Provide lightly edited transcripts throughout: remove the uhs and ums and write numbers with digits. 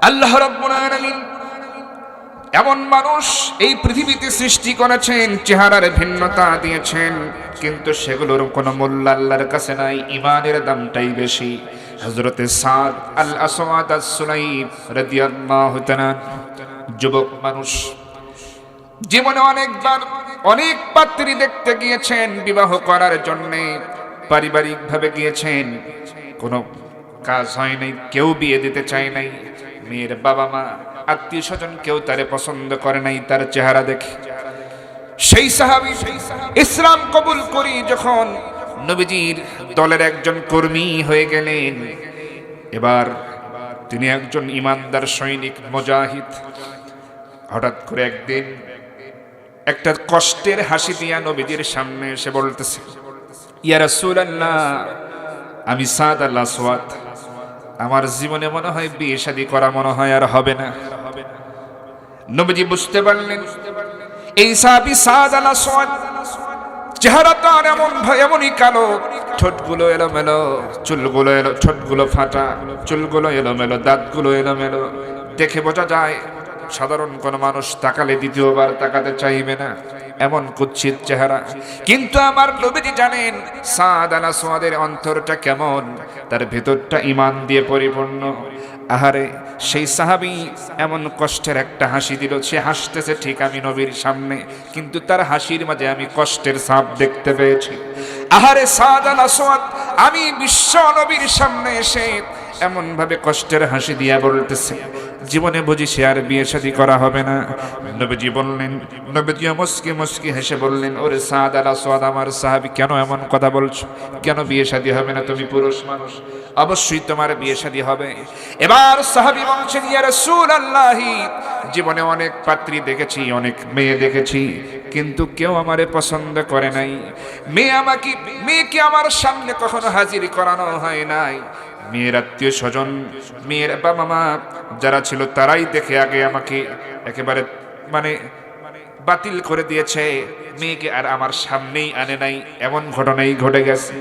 আল্লাহ রাব্বুল আলামিন এমন মানুষ এই পৃথিবীতে সৃষ্টি করেছেন, চেহারার ভিন্নতা দিয়েছেন, কিন্তু সেগুলোর কোনো মূল্য আল্লাহর কাছে নাই। ঈমানের দামটাই বেশি। হযরতে সাদ আল আসওয়াদ আস-সুলাইম রাদিয়াল্লাহু তাআলা যুবক মানুষ, জীবনে অনেকবার অনেক পাত্রী দেখতে গিয়েছেন বিবাহ করার জন্যে, পারিবারিকভাবে গিয়েছেন, কোনো কাজ হয় নাই, কেউ বিয়ে দিতে চায় নাই। মেয়ের বাবা মা আত্মীয় স্বজন কেউ তারে পছন্দ করে নাই তার চেহারা দেখে। সেই সাহাবী ইসলাম কবুল করি যখন নবীজির দলের একজন কর্মী হয়ে গেলেন, এবার তিনি একজন ইমানদার সৈনিক, মুজাহিদ। হঠাৎ করে একদিন একটা কষ্টের হাসি দিয়া নবীজির সামনে এসে বলতেছে, ইয়া রাসূলুল্লাহ, আমি সাদ আল আসওয়াদ, আমার জীবনে মনে হয় বিয়ে শাদী করা মনে হয় আর হবে না। নবীজি বুঝতে পারলেন এই সাহাবী সাদ আল আসওয়াদ চেহারাটা এমনই কালো, ঠোঁটগুলো এলোমেলো, চুলগুলো ঠোঁটগুলো ফাটা, চুলগুলো এলোমেলো, দাঁতগুলো এলোমেলো, দেখে বোঝা যায় সাধারণ কোন মানুষ তাকালে দ্বিতীয়বার তাকাতে চাইবে না, এমন কুৎসিত চেহারা। কিন্তু আমার নবীজি জানেন সাদ আল আসওয়াদের অন্তরটা কেমন, তার ভেতরটা ঈমান দিয়ে পরিপূর্ণ। আহারে, সেই সাহাবী এমন কষ্টের একটা হাসি দিল, সে হাসতেছে ঠিক আমি নবীর সামনে, কিন্তু তার হাসির মাঝে আমি কষ্টের ছাপ দেখতে পেয়েছি। আহারে সাদ আল আসওয়াদ আমি বিশ্ব নবীর সামনে এসে এমন ভাবে কষ্টের হাসি দিয়া বলতেছে, জীবনে বুঝি সে আর বিয়ে শাদী করা হবে না। নবীজি বললেন, নবীজি মুস্কি মুস্কি হেসে বললেন, ওরে সাদ আল আসওয়াদ, আমার সাহাবী, কেন এমন কথা বলছো? কেন বিয়ে শাদী হবে না? তুমি পুরুষ মানুষ, অবশ্যই তোমার বিয়ে শাদী হবে। এবার সাহাবী বলছেন, ইয়া রাসূলুল্লাহ, জীবনে অনেক পাত্রী দেখেছি, অনেক মেয়ে দেখেছি, কিন্তু কেউ আমারে পছন্দ করে নাই। মেয়েকে আমার সামনে কখনো হাজির করানো হয় নাই। মেয়ের আত্মীয় স্বজন, মেয়ের বাবা মা যারা ছিল তারাই দেখে আগে আমাকে একেবারে বাতিল করে দিয়েছে, মেয়েকে আর আমার সামনেই আনে নাই। এমন ঘটনাই ঘটে গেছে।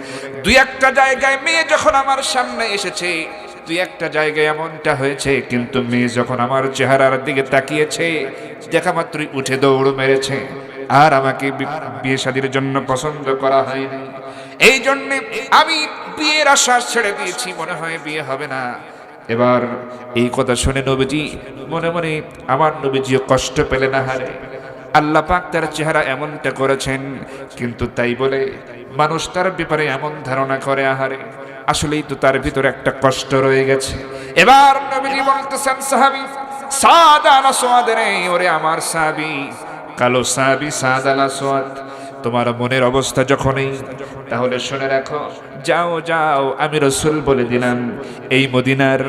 দুই একটা জায়গায় মেয়ে যখন আমার সামনে এসেছে, দুই একটা জায়গায় এমনটা হয়েছে, কিন্তু মেয়ে যখন আমার চেহারার দিকে তাকিয়েছে, দেখা মাত্রই উঠে দৌড় মেরেছে, আর আমাকে বিয়ে শাদীর জন্য পছন্দ করা হয়নি। এই জন্যে আমি বিয়ের আশা ছেড়ে দিয়েছি, মনে হয় বিয়ে হবে না। এবার এই কথা শুনে নবীজি মনে মনে, আমার নবীজিও কষ্ট পেলেন। না হারে, আল্লাহ পাক তার চেহারা এমনটা করেছেন, কিন্তু তাই বলে মানুষ তার ব্যাপারে এমন ধারণা করে, আহারে আসলেই তো তার ভিতরে একটা কষ্ট রয়ে গেছে। এবার নবীজি বলতেছেন, সাহাবী সাদ আল আসওয়াদ রে, ওরে আমার সাহাবী, কালো সাহাবী সাদ আল আসওয়াদ, তোমার মনের অবস্থা যখনই, তাহলে শুনে রাখো, যাও যাও, আমি রাসূল বলে দিলাম, এই মদিনার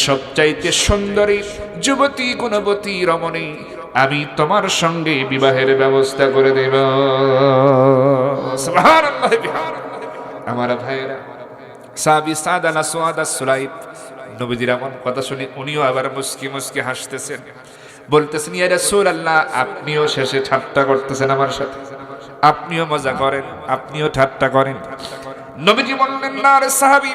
সবচাইতে সুন্দরী যুবতী, গুণবতী রমণী আমি তোমার সঙ্গে বিবাহের ব্যবস্থা করে দেব। সুবহানাল্লাহ। আমার ভাইরা, সাহাবী সাদ আল আসওয়াদ আস-সুলাইম, নবীজির এমন কথা শুনে উনিও আবার মুস্কি মুস্কি হাসতেছেন, বলতেছেন, ইয়া রাসূলুল্লাহ, আপনিও শেষে ঠাট্টা করতেছেন আমার সাথে, আপনিও মজা করেন, আপনিও ঠাট্টা করেন। নবীজি বললেন, না রে সাহাবী,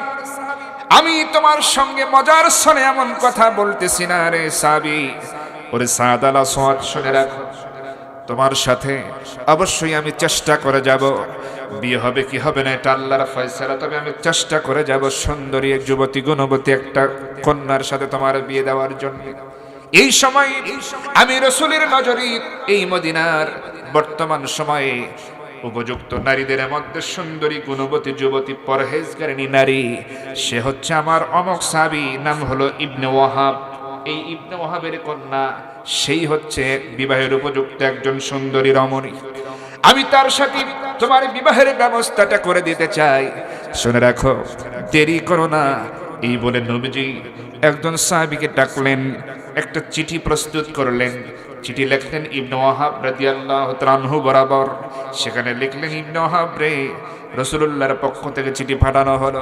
আমি তোমার সঙ্গে মজার ছলে এমন কথা বলতেছি না রে সাহাবী। ওরে সাদ আল আসওয়াদ, শুনে রাখো, তোমার সাথে অবশ্যই আমি চেষ্টা করে যাব, বিয়ে হবে কি হবে না এটা আল্লাহর ফয়সালা, তবে আমি চেষ্টা করে যাব সুন্দরী এক যুবতী, গুণবতী একটা কন্যার সাথে তোমার বিয়ে দেওয়ার জন্য। এই সময় আমি রাসূলের নজরে এই মদিনার বর্তমান সময়ে উপযুক্ত নারীদের মধ্যে সুন্দরী, গুণবতী, যুবতী, পরহেজগারিণী নারী, সে হচ্ছে আমার অমক সাহাবী, নাম হলো ইবনে ওয়াহাব। এই ইবনে ওয়াহাবের কন্যা, সেই হচ্ছে বিবাহের উপযুক্ত একজন সুন্দরী রমণী। আমি তার সাথে তোমার বিবাহের ব্যবস্থাটা করে দিতে চাই, শুনে রাখো, দেরি করো না। এই বলে নবীজি একজন সাহাবীকে ডাকলেন, একটা চিঠি প্রস্তুত করলেন, চিঠি লিখলেন ইবনে ওয়াহাব রাদিয়াল্লাহু তাআলা আনহু বরাবর। সেখানে লিখলেন, ইবনে ওয়াহাব রে, রাসূলুল্লাহর পক্ষ থেকে চিঠি পাঠানো হলো।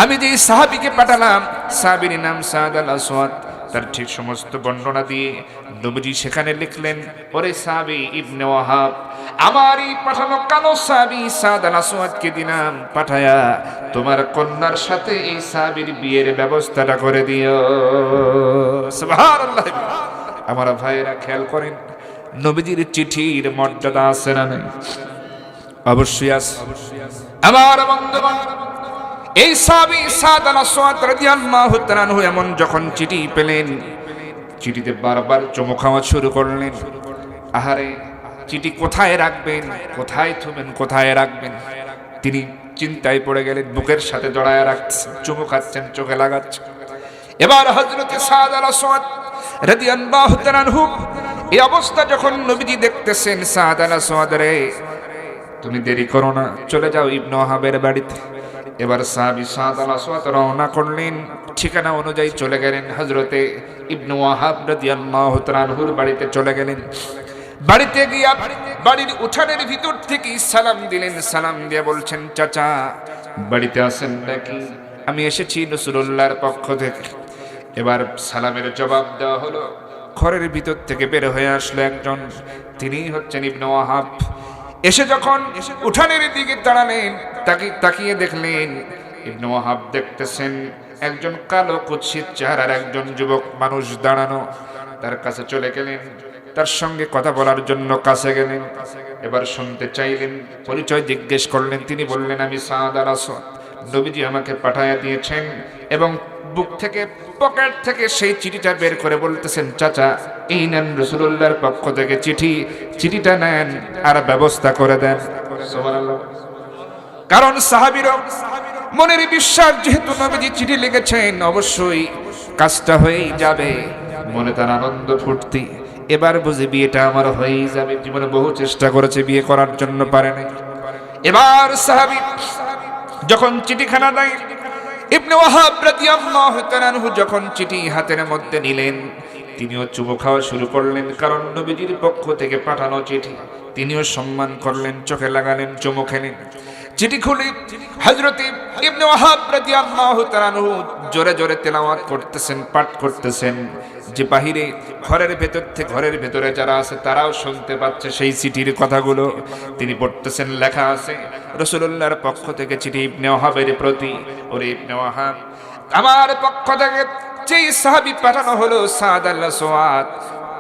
আমি যে সাহাবীকে পাঠালাম, সাহাবীর নাম সাদ আল আসওয়াদ, তার ঠিক সমস্ত বর্ণনা দিয়ে নবীজি সেখানে লিখলেন, ওরে সাহাবী ইবনে ওয়াহাব, আমার এই পাঠানো কালো সাহাবী সাদ আল আসওয়াদকে দিলাম পাঠায়া, তোমার কন্যার সাথে এই সাহাবীর বিয়ের ব্যবস্থাটা করে দিও। সুবহানাল্লাহ। আমার ভাইয়েরা খেয়াল করেন, নবীজির চিঠির মর্যাদা আছে না নাই? অবশ্যই আছে। আমার বন্ধুগণ, এই সাহাবী সাদ আল আসওয়াদ রাদিয়াল্লাহু তাআলা আনহু এমন যখন চিঠি পেলেন, চিঠিতে বারবার চুমু খাওয়া শুরু করলেন। আহারে, চিঠি কোথায় রাখবেন, কোথায় থুবেন, কোথায় রাখবেন, তিনি চিন্তায় পড়ে গেলেন। বুকের সাথে জড়ায় রাখছেন, চুমু খাচ্ছেন, চোখে লাগাচ্ছেন। এবার হযরত সাদ আল আসওয়াদ রাদিয়াল্লাহু তাআলা আনহু এই অবস্থা যখন নবীজি দেখতেছেন, সাদ আল আসওয়াদ রে, তুমি দেরি করো না, চলে যাও ইবনে ওয়াহাবের বাড়িতে। এবার সাহাবী সাদ আল আসওয়াদ রওনা করলেন, ঠিকানা অনুযায়ী চলে গেলেন হযরতে ইবনে ওয়াহাব রাদিয়াল্লাহু তাআলা আনহুর বাড়িতে চলে গেলেন। বাড়িতে গিয়া বাড়ির উঠানের ভিতর থেকে সালাম দিলেন। সালাম দিয়ে বলছেন, চাচা বাড়িতে আছেন নাকি? আমি এসেছি রাসূলুল্লাহর পক্ষ থেকে। এবার সালামের জবাব দেওয়া হলো। ঘরের ভিতর থেকে বের হয়ে আসলো একজন, তিনি হচ্ছেন ইবনে ওয়াহাব। এসে যখন উঠানের দিকে দাঁড়ালেন, তাকিয়ে দেখলেন ইবনে ওয়াহাব দেখতেছেন একজন কালো কুৎসিত চেহারার একজন যুবক মানুষ দাঁড়ানো। তার কাছে চলে গেলেন, তার সঙ্গে কথা বলার জন্য কাছে গেলেন। এবার শুনতে চাইলেন, পরিচয় জিজ্ঞেস করলেন। তিনি বললেন, আমি সাদ আল আসওয়াদ, নবীজি আমাকে পাঠায়া দিয়েছেন। এবং বুক থেকে, পকেট থেকে সেই চিঠিটা বের করে বলতেছেন, চাচা এই নেন রাসূলুল্লাহর পক্ষ থেকে চিঠি, চিঠিটা নেন আর ব্যবস্থা করে দেন। সুবহানাল্লাহ। কারণ সাহাবীরা মনের বিশ্বাস, যেহেতু নবীজি চিঠি লিখেছেন অবশ্যই কাজটা হয়েই যাবে, মনে তার আনন্দ ফুর্তি। এবার বুঝি বিয়েটা আমার হয়েই যাবে। জীবনে বহু চেষ্টা করেছে, বিয়ে করার জন্য পারে নাই। এবার সাহাবী যখন চিঠিখানা দেয়, ইবনে ওয়াহাব রাদিয়াল্লাহু তাআলা আনহু যখন চিঠি হাতের মধ্যে নিলেন, তিনিও চুমু খাওয়া শুরু করলেন। কারণ নবীজির পক্ষ থেকে পাঠানো চিঠি, তিনিও সম্মান করলেন, চোখে লাগালেন, চুমু খেলেন। চিঠি খুলে হযরত ইবনে ওয়াহাব রাদিয়াল্লাহু তাআলা আনহু জোরে জোরে তেলাওয়াত করতেছেন, পাঠ করতেছেন, যে বাহিরে ঘরের ভেতরে যারা আছে তারাও শুনতে পাচ্ছে সেই চিঠির কথাগুলো। তিনি পড়তেছেন, লেখা আছে রাসূলুল্লাহর পক্ষ থেকে চিঠি ইবনে ওয়াহাবের প্রতি। ওরে ইবনে ওয়াহাব, আমার পক্ষ থেকে যেই সাহাবী পাঠানো হলো সাদ আল আসওয়াদ,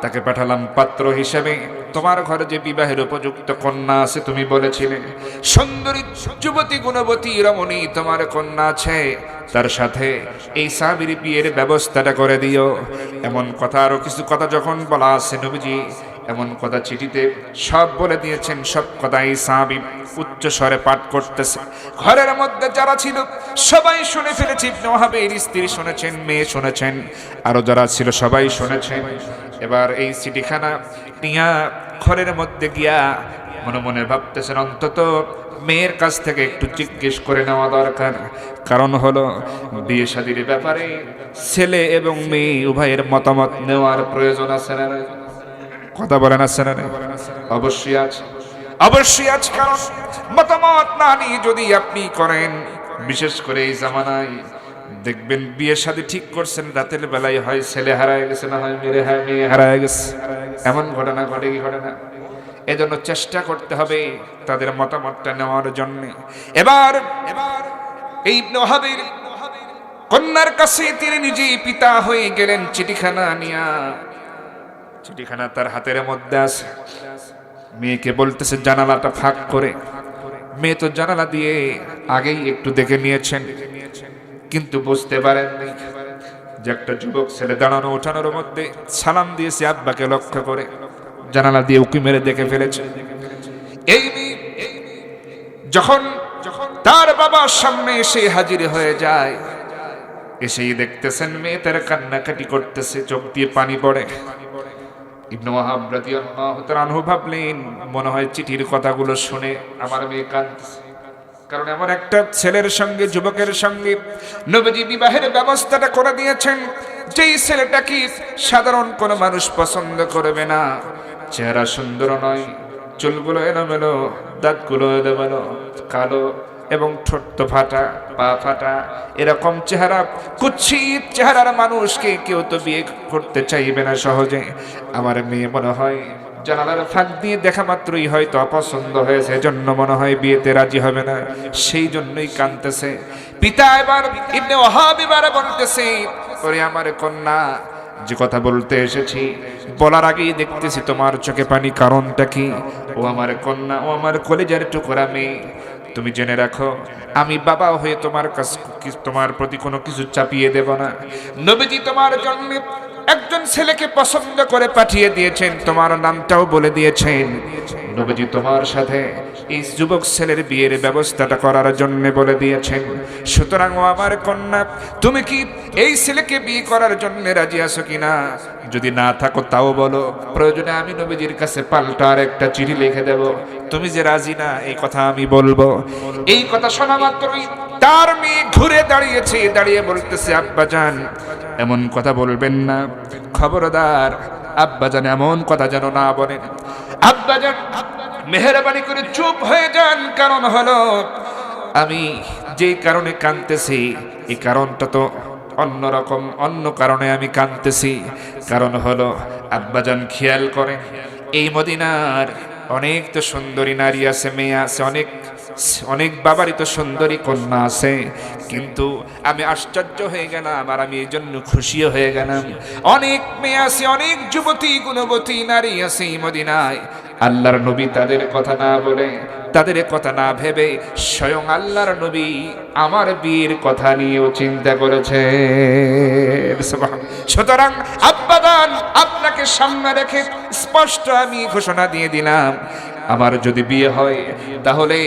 তাকে পাঠালাম পাত্র হিসেবে। তোমার ঘরে যে বিবাহের উপযুক্ত কন্যা আছে, তুমি বলেছিলে সুন্দরী যুবতী গুণবতী রমণী তোমার কন্যা আছে, তার সাথে এই সাহাবীর বিয়ের ব্যবস্থাটা করে দিও। এমন কথা, আরো কিছু কথা যখন বলা আছে, নবীজি এমন কথা চিঠিতে সব বলে দিয়েছেন। সব কথা এই সাহাবী উচ্চ স্বরে পাঠ করতেছে। ঘরের মধ্যে যারা ছিল সবাই শুনে ফেলেছে। ইবনে ওয়াহাবের স্ত্রী শুনেছেন, মেয়ে শুনেছেন, আরো যারা ছিল সবাই শুনেছেন। এবার এই চিঠিখানা নিয়া ঘরের মধ্যে গিয়া মনে মনে ভাবতেছেন, অন্তত মেয়ের কাছ থেকে একটু জিজ্ঞেস করে নেওয়া দরকার। কারণ হলো বিয়ে শাদীর ব্যাপারে ছেলে এবং মেয়ে উভয়ের মতামত নেওয়ার প্রয়োজন আছে না? কথা বলেন, আছে না? অবশ্যই আছে, অবশ্যই আছে। কারণ মতামত না নিয়ে যদি আপনি করেন, বিশেষ করে এই জামানায় দেখবেন বিয়ে শাদী ঠিক করছেন, রাতের বেলায় হয় ছেলে হারায় গেছে, না হয় মেয়ে হারায় গেছে। এমন ঘটনা ঘটে কি ঘটে না? এজন্য চেষ্টা করতে হবে তাদের মতামতটা নেওয়ার জন্য। এবার এই ইবনে ওয়াহাবের কন্যার কাছে তিনি নিজেই পিতা হয়ে গেলেন। চিঠিখানা নিয়া, চিঠিখানা তার হাতের মধ্যে আছে। মেয়েকে বলতেছে জানালাটা ফাঁক করে। মেয়ে তো জানালা দিয়ে আগেই একটু দেখে নিয়েছেন, কিন্তু বুঝতে পারেননি যে একটা যুবক ছেলে দাঁড়ানো উঠানোর মধ্যে সালাম দিয়েছে আব্বাকে লক্ষ্য করে। জানালা দিয়ে উকি মেরে দেখে ফেলেছে। এই যখন তার বাবার সামনে এসে হাজির হয়ে যায়, এসেই দেখতেছেন মেয়ে তার কান্নাকাটি করতেছে, চোখ দিয়ে পানি পড়ে। ইবনে ওয়াহাব রাদিয়াল্লাহু তাআলা আনহু ভাবলেন, মনে হয় চিঠির কথাগুলো শুনে আমার মেয়ে কাঁদছে। কারণ এমন একটা ছেলের সঙ্গে, যুবকের সঙ্গে নবীজি বিবাহের ব্যবস্থাটা করে দিয়েছেন, যেই ছেলেটা কি সাধারণ কোনো মানুষ পছন্দ করবে না। চেহারা সুন্দর নয়, চুলগুলো এলোমেলো, দাঁতগুলো এলোমেলো, কালো এবং ঠোঁট ফাটা, পা ফাটা, এরকম চেহারা, কুৎসিত চেহারার মানুষকে কেউ তো বিয়ে করতে চাইবে না সহজে। আমার মেয়ে মনে হয় জানালার ফাঁক দিয়ে দেখা মাত্রই হয়তো অপছন্দ হয়েছে, এজন্য মনে হয় বিয়েতে রাজি হবে না, সেই জন্যই কাঁদতেছে। পিতা এবার ইবনে ওয়াহাব এবার বলতেছে, ওরে আমার কন্যা, যে কথা বলতে এসেছি বলার আগেই দেখতেছি তোমার চোখে পানি, কারণটা কি? ও আমার কন্যা, ও আমার কলেজার টুকরা মেয়ে, তুমি জেনে রাখো আমি বাবা হয়ে তোমার প্রতি কোনো কিছু চাপিয়ে দেব না। নবীজি তোমার জন্য একজন ছেলেকে পছন্দ করে পাঠিয়ে দিয়েছেন, তোমার নামটাও বলে দিয়েছেন। নবীজি তোমার সাথে এই যুবক ছেলের বিয়ের ব্যবস্থাটা করার জন্য বলে দিয়েছেন। সুতরাং ও আমার কন্যা, তুমি কি এই ছেলেকে বিয়ে করার জন্য রাজি আছো কিনা? যদি না থাকো তাও বলো, প্রয়োজনে আমি নবীজির কাছে পাল্টা আর একটা চিঠি লিখে দেব। তুমি যে রাজি না এই কথা আমি বলবো। এই কথা শোনা মাত্রই তার মেয়ে ঘুরে দাঁড়িয়েছে, দাঁড়িয়ে বলতেছে, আব্বাজান এমন কথা বলবেন না, খবরদার আব্বাজান এমন কথা যেন না বলেন। আব্বাজান মেহেরবানি করে চুপ হয়ে যান, কারণ হলো আমি যেই কারণে কাঁদতেছি এই কারণটা তো অন্যরকম, অন্য কারণে আমি কাঁদতেছি। কারণ হলো আব্বাজান খেয়াল করেন, এই মদিনার অনেক তো সুন্দরী নারী আছে, মেয়ে আছে, অনেক বাবারই তো সুন্দরী কন্যা আছে, কিন্তু আমি আশ্চর্য হয়ে গেলাম আর আমি এই জন্য খুশিও হয়ে গেলাম। অনেক মেয়ে আছে, অনেক যুবতী গুণবতী নারী আছে এই মদিনায়, আল্লাহর নবী তাদের কথা না বলে, তাদের কথা না ভেবে স্বয়ং আল্লাহর নবী আমার বিয়ের কথা নিয়েও চিন্তা করেছে। সুতরাং আব্বাদান আপনাকে সামনে রেখে স্পষ্ট আমি ঘোষণা দিয়ে দিলাম, আমার যদি বিয়ে হয় তাহলে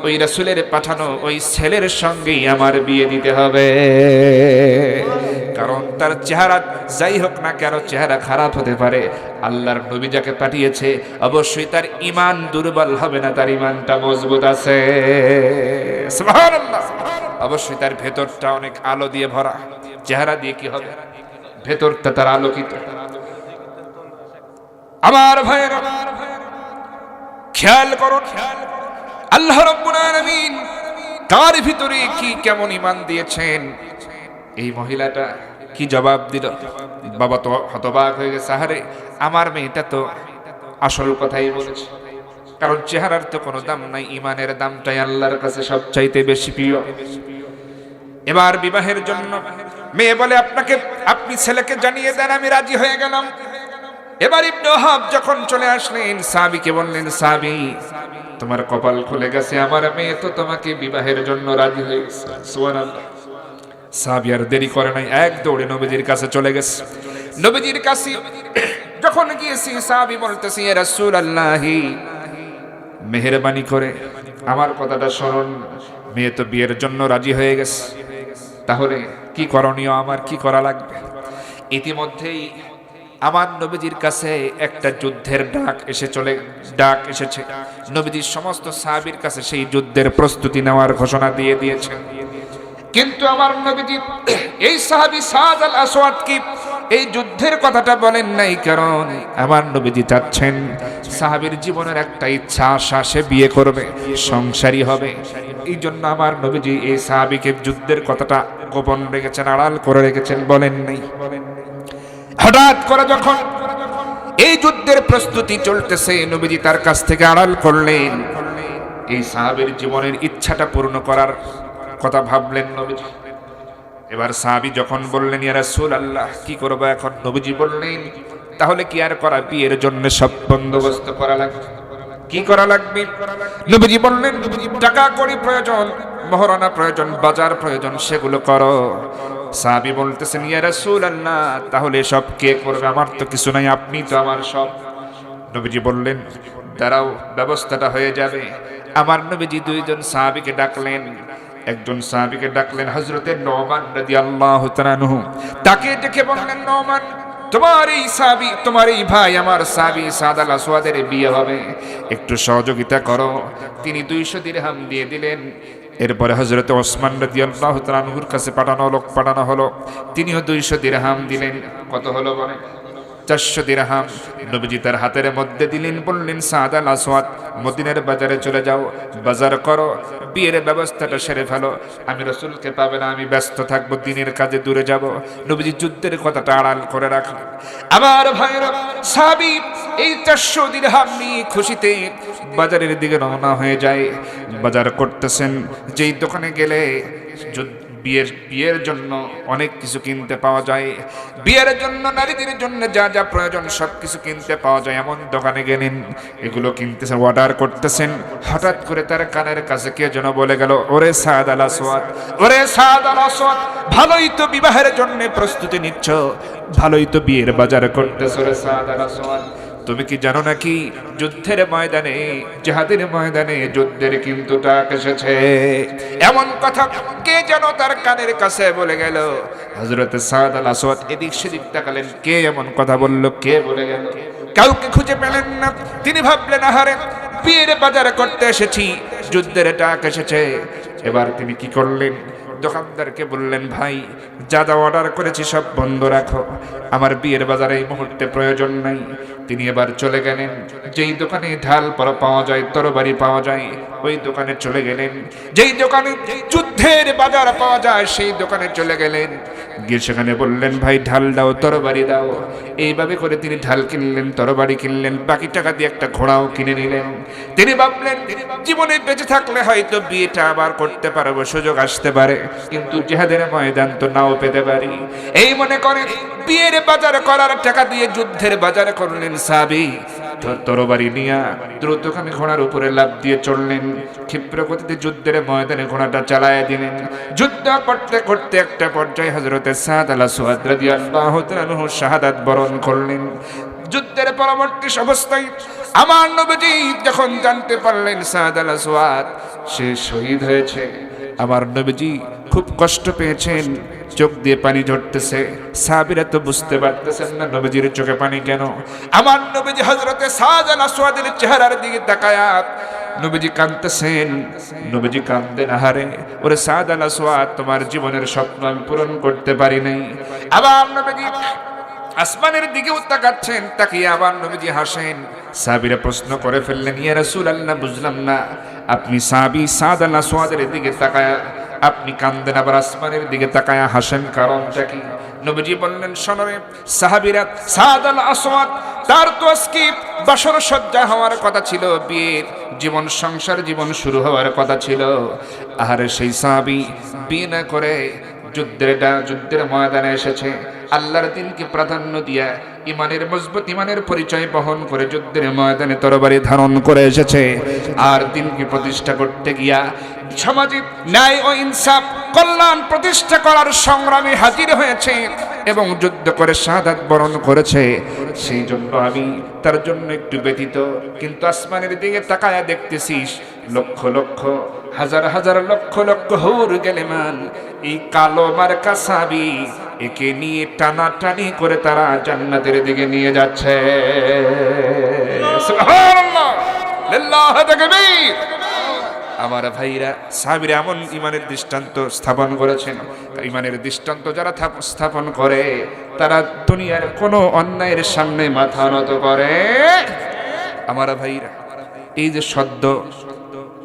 ওই রাসূলের পাঠানো ওই ছেলের সঙ্গেই আমার বিয়ে দিতে হবে। কারণ তার চেহারা যাই হোক না কেন, চেহারা খারাপ হতে পারে, আল্লাহর নবী যাকে পাঠিয়েছে অবশ্যই তার ঈমান দুর্বল হবে না, তার ঈমানটা মজবুত আছে। সুবহানাল্লাহ। অবশ্যই তার ভেতরটা অনেক আলো দিয়ে ভরা, চেহারা দিয়ে কি হবে, ভেতরটা তার আলোকিত। আমার ভাইয়েরা খেয়াল করুন, আল্লাহ রাব্বুল আলামিন কার ভিতরে কি কেমন ঈমান দিয়েছেন। এই মহিলাটা কি জবাব দিল? বাবা তো হতবাক হয়ে গেছে, আরে আমার মেয়েটা তো আসল কথাই বলেছে, কারণ চেহারার তো কোনো দাম নাই, ঈমানের দামটাই আল্লাহর কাছে সবচাইতে বেশি প্রিয়। এবার বিবাহের জন্য মেয়ে বলে, আপনি ছেলেকে জানিয়ে দেন আমি রাজি হয়ে গেলাম। এবার ইবনে ওয়াহাব যখন চলে আসলেন, সাহাবীকে বললেন, সাহাবী তোমার কপাল খুলে গেছে, আমার মেয়ে তো তোমাকে বিবাহের জন্য রাজি হয়ে গেছে। সুবহানাল্লাহ। সাহাবী আর দেরি করে নাই, এক দৌড়ে নবীজির কাছে চলে গেছে। নবীজির কাছে যখন গিয়েছি, সাহাবী বলতেছে, ইয়া রাসূলুল্লাহ মেহেরবানি করে আমার কথাটা শুনুন, মেয়ে তো বিয়ের জন্য রাজি হয়ে গেছে, তাহলে কি করণীয়, আমার কি করা লাগবে? ইতিমধ্যেই আমার নবীজির কাছে একটা যুদ্ধের ডাক এসেছে। নবীজির সমস্ত সাহাবীর কাছে সেই যুদ্ধের প্রস্তুতি নেওয়ার ঘোষণা দিয়ে দিয়েছেন। কিন্তু আমার নবীজি এই সাহাবী সাদ আল আসওয়াদ কি এই যুদ্ধের কথাটা বলেন নাই, কারণ আমার নবীজি চাচ্ছেন সাহাবীর জীবনের একটা ইচ্ছা, আশা, সে বিয়ে করবে, সংসারী হবে। এই জন্য আমার নবীজি এই সাহাবীকে যুদ্ধের কথাটা গোপন রেখেছেন, আড়াল করে রেখেছেন, বলেন নাই। হঠাৎ করে যখন এই যুদ্ধের প্রস্তুতি চলতেছে, নবীজি তার কাছ থেকে আড়াল করলেন, এই সাহাবীর জীবনের ইচ্ছাটা পূর্ণ করার কথা ভাবলেন নবীজি। এবার সাহাবী যখন বললেন, ইয়া রাসূলুল্লাহ কি করব এখন? নবীজি বললেন, তাহলে কি আর করা, বিয়ের জন্য সব বন্দোবস্ত করা লাগবে। কি করা লাগবে? নবীজি বললেন, টাকা কড়ি প্রয়োজন, মহরানা প্রয়োজন, বাজার প্রয়োজন, সেগুলো করো। সাহাবী বলতেছেন, ইয়া রাসূলুল্লাহ তাহলে সব কে করবে? আমার তো কিছু নাই, আপনি তো আমার সব। নবীজি বললেন, দাঁড়াও, ব্যবস্থাটা হয়ে যাবে। আমার নবীজি দুইজন সাহাবীকে ডাকলেন। একজন সাহাবীকে ডাকলেন হযরতে নোমান রাদিয়াল্লাহু তাআলা আনহু, তাকে ডেকে বললেন, নোমান তোমার এই সাহাবী, তোমার এই ভাই আমার সাহাবী সাদ আল আসওয়াদের বিয়ে হবে, একটু সহযোগিতা করো। তিনি 200 দিরহাম দিয়ে দিলেন। এরপরে হযরতে ওসমান রাদিয়াল্লাহু তাআলা আনহুর কাছে পাঠানো হলো, তিনিও 200 দিরহাম দিলেন। কত হলো বলে? 400 দিরহাম নবীজি তার হাতের মধ্যে দিলেন, বললেন, সাদ আল আসওয়াদ মদিনার বাজারে চলে যাও, বাজার করো, বিয়ের ব্যবস্থাটা সেরে ফেলো। আমি রাসূলকে পাবে না, আমি ব্যস্ত থাকবো, দিনের কাজে দূরে যাব। নবীজি যুদ্ধের কথাটা আড়াল করে রাখলেন। আমার ভাইরা, সাহাবী এই 400 দিরহাম নিয়ে খুশিতে বাজারের দিকে রওনা হয়ে যায়। বাজার করতেছেন, যেই দোকানে গেলে বিয়ের জন্য অনেক কিছু কিনতে পাওয়া যায়, বিয়ের জন্য নারীদের জন্য যা যা প্রয়োজন সব কিছু কিনতে পাওয়া যায়। এমন দোকানে গেলেন, এগুলো কিনতেছেন, অর্ডার করতেছেন, হঠাৎ করে তার কানের কাছে কে যেন বলে গেল, ওরে সাদ আল আসওয়াদ, ওরে সাদ আল আসওয়াদ, ভালোই তো বিবাহের জন্য প্রস্তুতি নিচ্ছ, ভালোই তো বিয়ের বাজার করতেছো রে সাদ আল আসওয়াদ, তুমি কি জানো নাকি যুদ্ধের ময়দানে, জিহাদের ময়দানে যুদ্ধের কিন্তু ডাক এসেছে। এমন কথা কে যেন তার কানের কাছে বলে গেল। হযরত সাদ আল আসওয়াদ এদিক সেদিক তাকালেন, কে এমন কথা বলল, কে বলে গেল, কাউকে খুঁজে পেলেন না। তিনি ভাবলেন, আহারে বিয়ের বাজার করতে এসেছি, যুদ্ধের ডাক এসেছে। এবার তিনি কি করলেন, দোকানদারকে বললেন, ভাই যা যা অর্ডার করেছি সব বন্ধ রাখো, আমার বিয়ের বাজারে এই মুহূর্তে প্রয়োজন নাই। তিনি এবার চলে গেলেন, যেই দোকানে ঢাল পাওয়া যায়, তরবারি পাওয়া যায়, ওই দোকানে চলে গেলেন। যেই দোকানে যুদ্ধের বাজার পাওয়া যায় সেই দোকানে চলে গেলেন, গিয়ে সেখানে বললেন, ভাই ঢাল দাও, তরবারি দাও। এইভাবে করে তিনি ঢাল কিনলেন, তরবারি কিনলেন, বাকি টাকা দিয়ে একটা ঘোড়াও কিনে নিলেন। তিনি ভাবলেন, জীবনে বেঁচে থাকলে হয়তো বিয়েটা আবার করতে পারবো, সুযোগ আসতে পারে, কিন্তু জিহাদের ময়দান তো নাও পেতে পারি। এই মনে করে বিয়ের বাজার করার টাকা দিয়ে যুদ্ধের বাজার করলেন সাহাবী। তরবারি নিয়ে দ্রুতগামী ঘোড়ার উপরে লাফ দিয়ে চললেন, ক্ষিপ্র গতিতে যুদ্ধের ময়দানে ঘোড়াটা চালায় দিলেন। যুদ্ধ করতে করতে একটা পর্যায়ে হযরতে সাদ আল আসওয়াদ রাদিয়াল্লাহু তাআলা আনহু শাহাদাত বরণ করলেন। যুদ্ধের পরবর্তী অবস্থায় আমার নবীজি যখন জানতে পারলেন সাদ আল আসওয়াদ সে শহীদ হয়েছে, আমার নবীজি খুব কষ্ট পেয়েছেন, চোখ দিয়ে পানি ঝরতেছে। সাহাবীরা তো বুঝতে পারতেছেন না নবীজির চোখে পানি কেন। আমার নবীজি হযরতে সাদ আল আসওয়াদের চেহারার দিকে তাকায়া নবীজি কাঁদতেছেন। নবীজি কাঁদতেন, আহারে ওরে সাদ আল আসওয়াদ, তোমার জীবনের স্বপ্ন আমি পূরণ করতে পারি নাই। আবার নবীজি আসমানের দিকে তাকাচ্ছেন, তাকিয়ে আবার নবীজি হাসেন। সাহাবীরা প্রশ্ন করে ফেললেন, ইয়া রাসূলুল্লাহ, বুঝলাম না, আপনি সাহাবী সাদ আল আসওয়াদের দিকে তাকায়া আপনি কান্দেন, আবার আসমানের দিকে তাকায়া হাসেন, কারণটা কি? নবীজি বললেন, শোনরে সাহাবীরা, সাদ আল আসওয়াদ তার তো আজকে বাসর সজ্জা হওয়ার কথা ছিল, বিয়ের জীবন, সংসার জীবন শুরু হওয়ার কথা ছিল। আহারে সেই সাহাবী বিয়ে না করে যুদ্ধের ময়দানে এসেছে, আল্লাহর দিনকে প্রাধান্য দিয়া ইমানের মজবুত ইমানের পরিচয় বহন করে যুদ্ধের ময়দানে তরবারি ধারণ করে এসেছে। আর দিনকে প্রতিষ্ঠা করতে গিয়া সমাজে ন্যায় ও ইনসাফ কল্যাণ প্রতিষ্ঠা করার সংগ্রামে হাজির হয়েছে এবং যুদ্ধ করে শাহাদাত বরণ করেছে। সেই জন্য আমি তার জন্য একটু ব্যথিত। কিন্তু আসমানের দিকে তাকায়া দেখতেছিস লক্ষ লক্ষ হাজার হাজার লক্ষ লক্ষ হুর গেলেমান, এই কালো মার্কা সাহাবী, একে নিয়ে টানাটানি করে তারা জান্নাতের দিকে নিয়ে যাচ্ছে। সুবহানাল্লাহ, লিল্লাহি তাকবীর। আমার ভাইরা, সাহাবীরা এমন ইমানের দৃষ্টান্ত স্থাপন করেছেন। ইমানের দৃষ্টান্ত যারা স্থাপন করে তারা দুনিয়ার কোনো অন্যায়ের সামনে মাথা নত করে। আমার ভাইরা, এই যে সদ্য